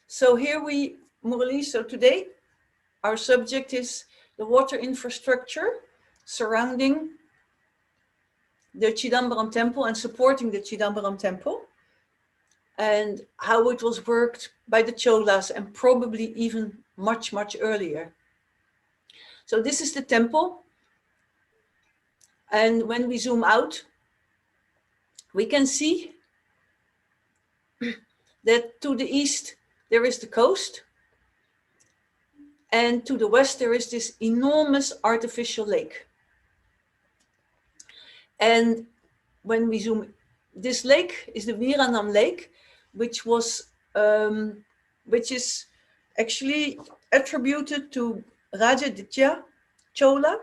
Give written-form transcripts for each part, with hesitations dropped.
So here Murali, so today our subject is the water infrastructure surrounding the Chidambaram temple and supporting the Chidambaram temple, and how it was worked by the Cholas and probably even much, much earlier. So this is the temple. And when we zoom out, we can see that to the east, there is the coast. And to the west, there is this enormous artificial lake. And when we zoom, this lake is the Viranam Lake, which is actually attributed to Raja Chola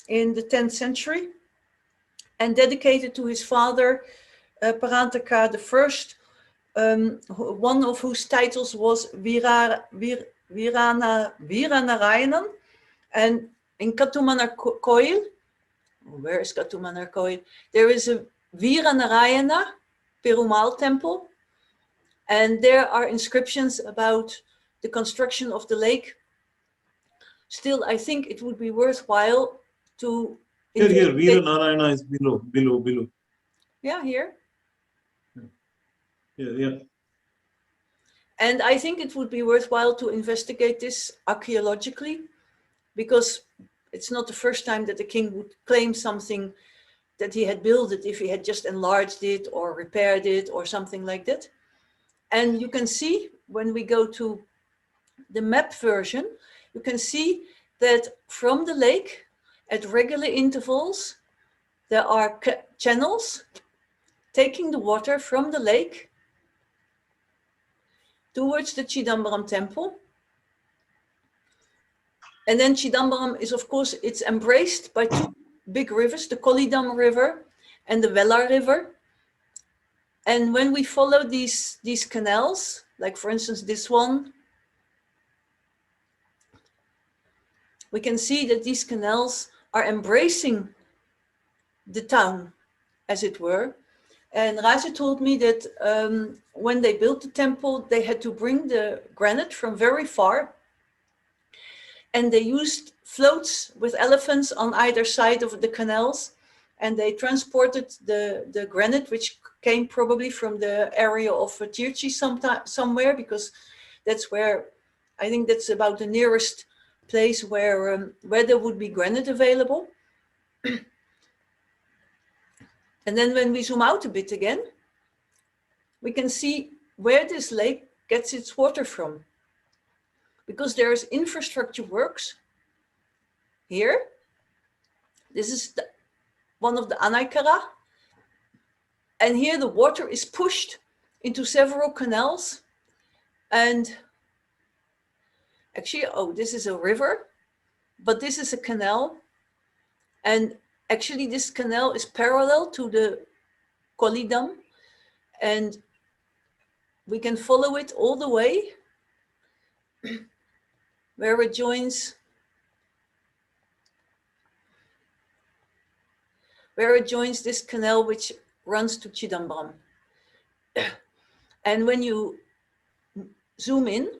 in the 10th century and dedicated to his father, Parantaka I, one of whose titles was Viranarayanan. And in Katumanakoil, where is Katumanakoil? There is a Viranarayana Perumal temple, and there are inscriptions about the construction of the lake. Still, I think it would be worthwhile to... Here, Viranarayana is below. Yeah, here. Yeah. And I think it would be worthwhile to investigate this archaeologically, because it's not the first time that the king would claim something that he had built it if he had just enlarged it or repaired it or something like that. And you can see when we go to the map version, you can see that from the lake at regular intervals, there are channels taking the water from the lake towards the Chidambaram temple. And then Chidambaram is, of course, it's embraced by two big rivers, the Kolidam River and the Vela River. And when we follow these canals, like for instance, this one, we can see that these canals are embracing the town, as it were. And Raja told me that when they built the temple, they had to bring the granite from very far. And they used floats with elephants on either side of the canals. And they transported the granite, which came probably from the area of Tirchi somewhere, because that's where, I think that's about the nearest place where there would be granite available. And then when we zoom out a bit again, we can see where this lake gets its water from. Because there's infrastructure works here. This is one of the Anaikara. And here the water is pushed into several canals. And actually, oh, this is a river, but this is a canal. And actually this canal is parallel to the Kolidam. And we can follow it all the way where it joins this canal which runs to Chidambaram. And when you zoom in,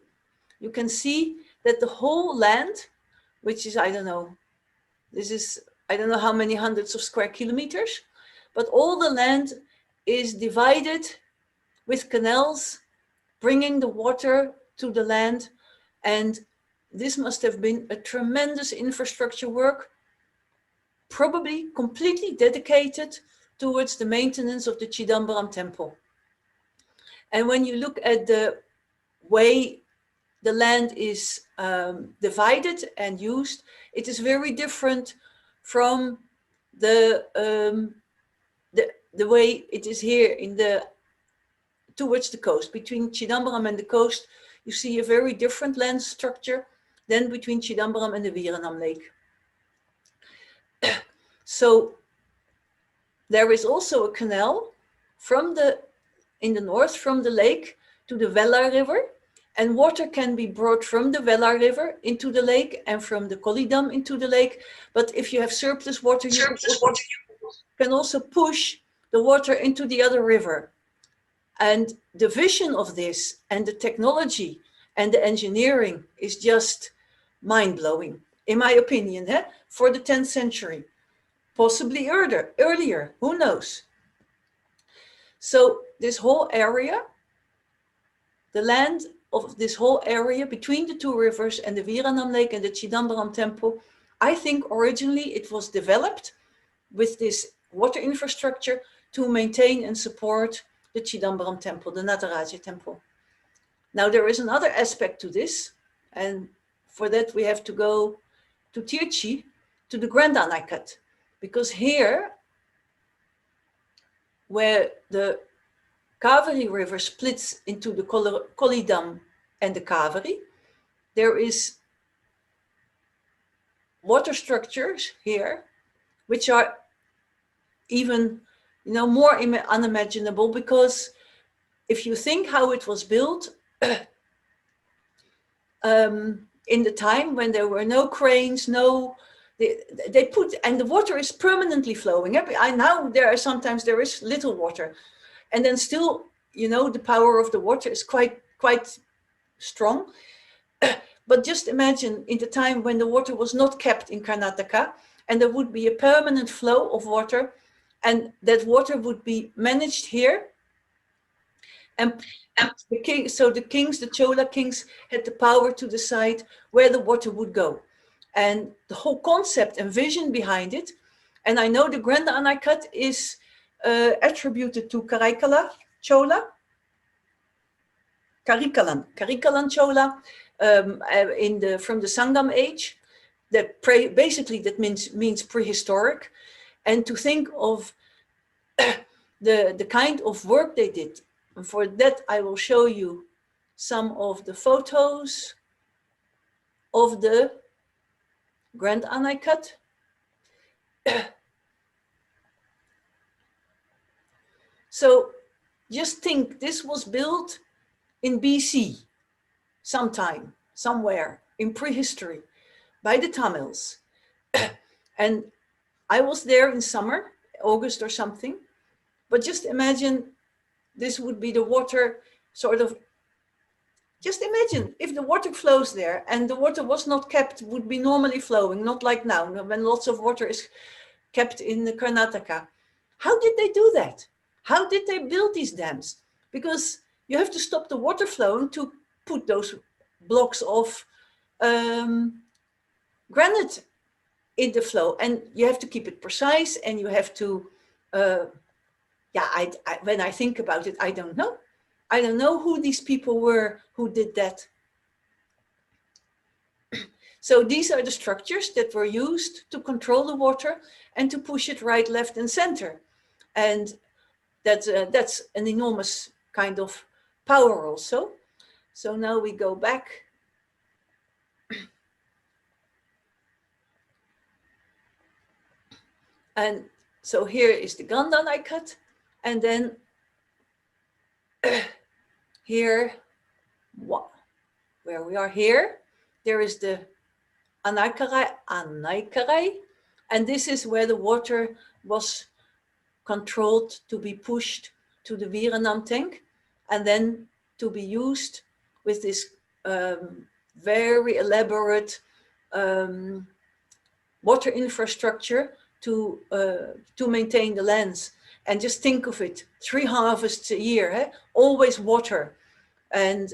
you can see that the whole land, which is, I don't know how many hundreds of square kilometers, but all the land is divided with canals bringing the water to the land. And this must have been a tremendous infrastructure work, probably completely dedicated towards the maintenance of the Chidambaram temple. And when you look at the way the land is divided and used, it is very different from the way it is here towards the coast. Between Chidambaram and the coast, you see a very different land structure than between Chidambaram and the Viranam Lake. So there is also a canal in the north from the lake to the Vela River, and water can be brought from the Vela River into the lake and from the Kolidam into the lake. But if you have surplus water, you can also push the water into the other river. And the vision of this and the technology And the engineering is just mind-blowing, in my opinion, for the 10th century, possibly earlier, who knows? So this whole area, the land of this whole area between the two rivers and the Viranam Lake and the Chidambaram Temple, I think originally it was developed with this water infrastructure to maintain and support the Chidambaram Temple, the Nataraja Temple. Now there is another aspect to this, and for that we have to go to Tirchi, to the Grand Anakat, because here, where the Kaveri River splits into the Kolidam and the Kaveri, there is water structures here which are even more unimaginable, because if you think how it was built in the time when there were no cranes, they put, and the water is permanently flowing. Now there is little water, and then still, the power of the water is quite strong. But just imagine in the time when the water was not kept in Karnataka, and there would be a permanent flow of water, and that water would be managed here. And the kings, the Chola kings, had the power to decide where the water would go. And the whole concept and vision behind it, and I know the Grand Anakat is attributed to Karikalan Chola, from the Sangam age. That basically that means prehistoric, and to think of the kind of work they did. And for that, I will show you some of the photos of the Grand Anakat. So just think, this was built in BC, sometime, somewhere in prehistory, by the Tamils. And I was there in summer, August or something, but just imagine this would be the water sort of, just imagine if the water flows there and the water was not kept, would be normally flowing, not like now, when lots of water is kept in the Karnataka. How did they do that? How did they build these dams? Because you have to stop the water flowing to put those blocks of granite in the flow, and you have to keep it precise, and you have to, when I think about it, I don't know. I don't know who these people were who did that. So these are the structures that were used to control the water and to push it right, left, and center. And that's an enormous kind of power also. So now we go back. And so here is the Gandan I cut. And then here, where we are here, there is the Anaikarai. And this is where the water was controlled to be pushed to the Viranam tank, and then to be used with this very elaborate water infrastructure to maintain the lands. And just think of it, 3 harvests a year, always water. And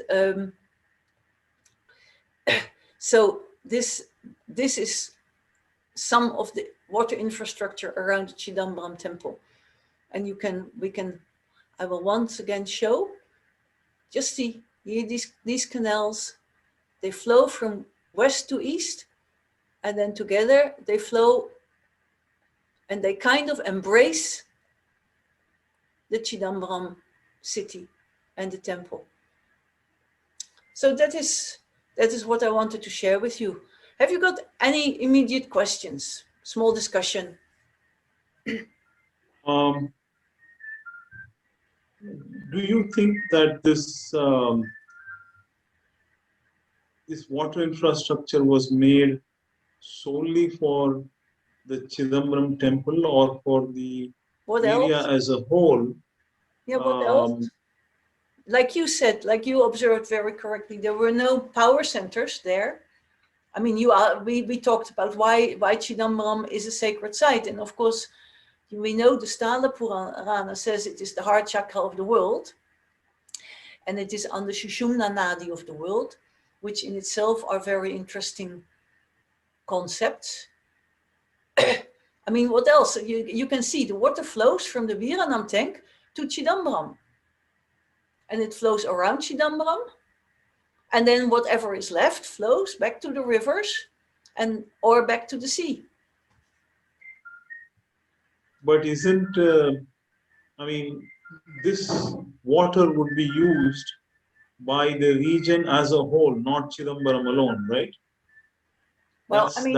so this is some of the water infrastructure around the Chidambaram temple. And I will once again show, just see here, these canals, they flow from west to east, and then together they flow and they kind of embrace the Chidambaram city and the temple. So that is what I wanted to share with you. Have you got any immediate questions? Small discussion. Do you think that this water infrastructure was made solely for the Chidambaram temple or for the area as a whole? Yeah, what else? like you said, like you observed very correctly, there were no power centers there. I mean, we talked about why Chidambaram is a sacred site. And of course, we know the Stala Purana says it is the heart chakra of the world. And it is on the Sushumna Nadi of the world, which in itself are very interesting concepts. I mean, what else? You can see the water flows from the Viranam tank to Chidambaram. And it flows around Chidambaram. And then whatever is left flows back to the rivers or back to the sea. But isn't, I mean, this water would be used by the region as a whole, not Chidambaram alone, right? Well, I mean,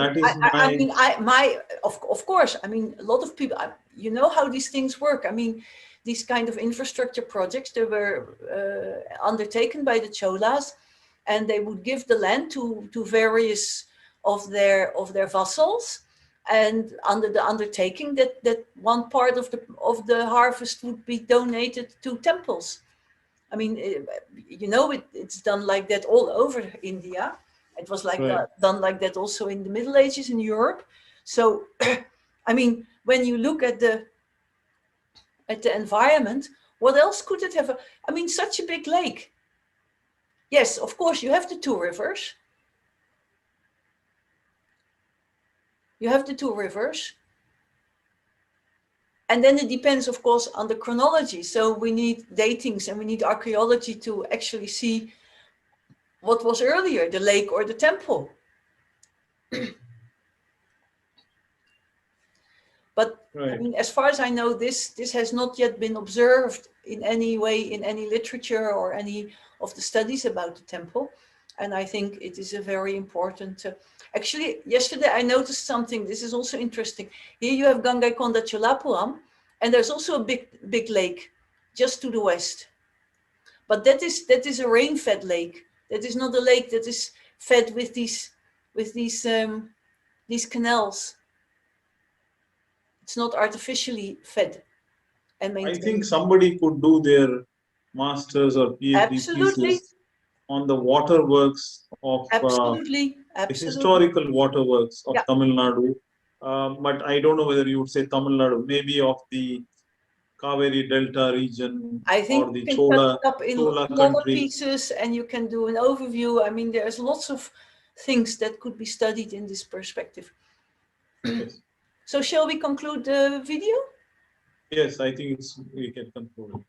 of course, I mean, a lot of people, you know how these things work. I mean, these kind of infrastructure projects, they were undertaken by the Cholas, and they would give the land to various of their vassals, and under the undertaking that one part of the harvest would be donated to temples. I mean, you know, it's done like that all over India. It was like done like that also in the Middle Ages in Europe. So, I mean, when you look at the environment, what else could it have? I mean, such a big lake. Yes, of course, you have the two rivers. You have the two rivers. And then it depends, of course, on the chronology. So we need datings and we need archaeology to actually see what was earlier, the lake or the temple. But I mean, as far as I know, this has not yet been observed in any way in any literature or any of the studies about the temple. And I think it is a very important. Actually, yesterday I noticed something. This is also interesting. Here you have Gangaikonda Cholapuram, and there's also a big lake just to the west. But that is a rain-fed lake. That is not a lake that is fed with these canals. It's not artificially fed and maintained. I think somebody could do their master's or PhD thesis on the waterworks of absolutely. Historical waterworks of Tamil Nadu. But I don't know whether you would say Tamil Nadu, maybe of the Kaveri Delta region, I think or the you can Chola, cut it up in smaller pieces and you can do an overview. I mean, there's lots of things that could be studied in this perspective. Yes. So shall we conclude the video? Yes, I think we can conclude.